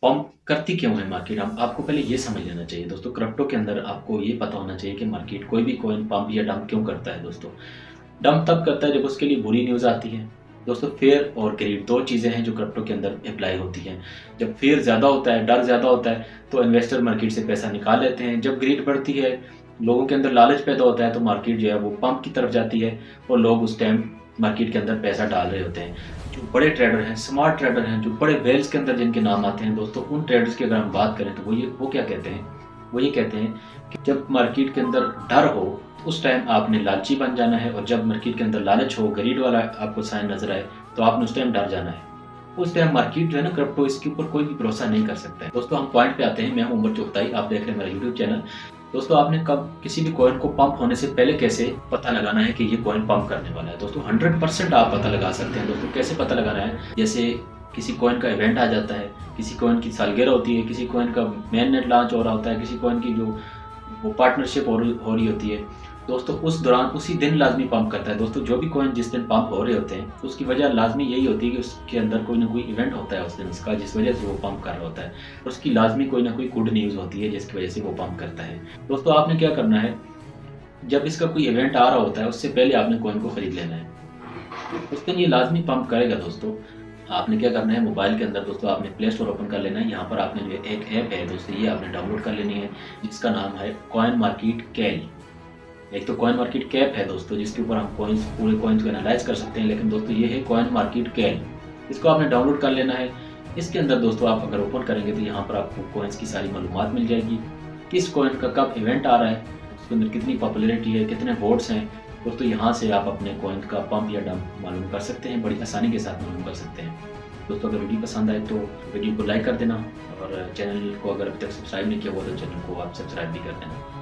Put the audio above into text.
Pump करती क्यों है मार्केट? हम आपको पहले ये समझ लेना चाहिए दोस्तों। क्रिप्टो के अंदर आपको ये पता होना चाहिए कि मार्केट कोई भी कॉइन पंप या डंप क्यों करता है दोस्तों। डंप तब करता है जब उसके लिए बुरी न्यूज़ आती है। दोस्तों फ़ियर और ग्रीड 2 चीज़ें हैं जो क्रिप्टो के अंदर अप्लाई होती हैं। जब फ़ियर ज़्यादा होता है, डर ज़्यादा होता है, तो इन्वेस्टर मार्केट से पैसा निकाल लेते हैं। जब ग्रीड बढ़ती है, लोगों के अंदर लालच पैदा होता है, तो मार्केट जो है वो पंप की तरफ जाती है और लोग उस टाइम मार्केट के अंदर पैसा डाल रहे होते हैं। जो बड़े ट्रेडर हैं, स्मार्ट ट्रेडर हैं, जो बड़े वेल्स के अंदर जिनके नाम आते हैं दोस्तों, उन ट्रेडर्स की अगर हम बात करें तो वो क्या कहते हैं? वो ये कहते हैं कि जब मार्केट के अंदर डर हो, तो उस टाइम आपने लालची बन जाना है, और जब मार्केट के अंदर लालच हो, ग्रीड वाला आपको साइन नज़र आए, तो आपने उस टाइम डर जाना है। उस टाइम मार्केट जो है ना क्रिप्टो, इसके ऊपर कोई भी भरोसा नहीं कर सकता है। दोस्तों हम पॉइंट पे आते हैं। मैं हूं उमर चुगताई, आप देख रहे हैं मेरा यूट्यूब चैनल। दोस्तों आपने कब किसी भी कॉइन को पंप होने से पहले कैसे पता लगाना है कि ये कॉइन पंप करने वाला है? दोस्तों 100% आप पता लगा सकते हैं। दोस्तों कैसे पता लगाना है? जैसे किसी कॉइन का इवेंट आ जाता है, किसी कॉइन की सालगिरह होती है, किसी कॉइन का मेन नेट लॉन्च हो रहा होता है, किसी कॉइन की जो वो पार्टनरशिप हो रही होती है दोस्तों, उस दौरान उसी दिन लाजमी पंप करता है। दोस्तों जो भी कॉइन जिस दिन पंप हो रहे होते हैं, उसकी वजह लाजमी यही होती है कि उसके अंदर कोई ना कोई इवेंट होता है उस दिन उसका, जिस वजह से वो पंप कर रहा होता है। और उसकी लाजमी कोई ना कोई गुड न्यूज़ होती है जिसकी वजह से वो पंप करता है। दोस्तों आपने क्या करना है, जब इसका कोई इवेंट आ रहा होता है उससे पहले आपने कॉइन को खरीद लेना है। उस दिन ये लाजमी पंप करेगा दोस्तों। आपने क्या करना है, मोबाइल के अंदर दोस्तों आपने प्ले स्टोर ओपन कर लेना है। यहाँ पर आपने जो एक ऐप है दोस्तों, ये आपने डाउनलोड कर लेनी है, जिसका नाम है कॉइन मार्केट कैल। एक तो कॉइन मार्केट कैप है दोस्तों, जिसके ऊपर हम कॉइन्स, पूरे कॉइन्स को एनालाइज कर सकते हैं, लेकिन दोस्तों ये है कॉइन मार्केट कैल। इसको आपने डाउनलोड कर लेना है। इसके अंदर दोस्तों आप अगर ओपन करेंगे तो यहाँ पर आपको कॉइन्स की सारी मालूमात मिल जाएगी। किस कॉइन का कब इवेंट आ रहा है, उसके अंदर कितनी पॉपुलैरिटी है, कितने वोट्स हैं। दोस्तों यहाँ से आप अपने कॉइन का पंप या डंप मालूम कर सकते हैं, बड़ी आसानी के साथ मालूम कर सकते हैं। दोस्तों अगर वीडियो पसंद आए तो वीडियो को लाइक कर देना, और चैनल को अगर अभी तक सब्सक्राइब नहीं किया हुआ तो चैनल को आप सब्सक्राइब भी कर देना।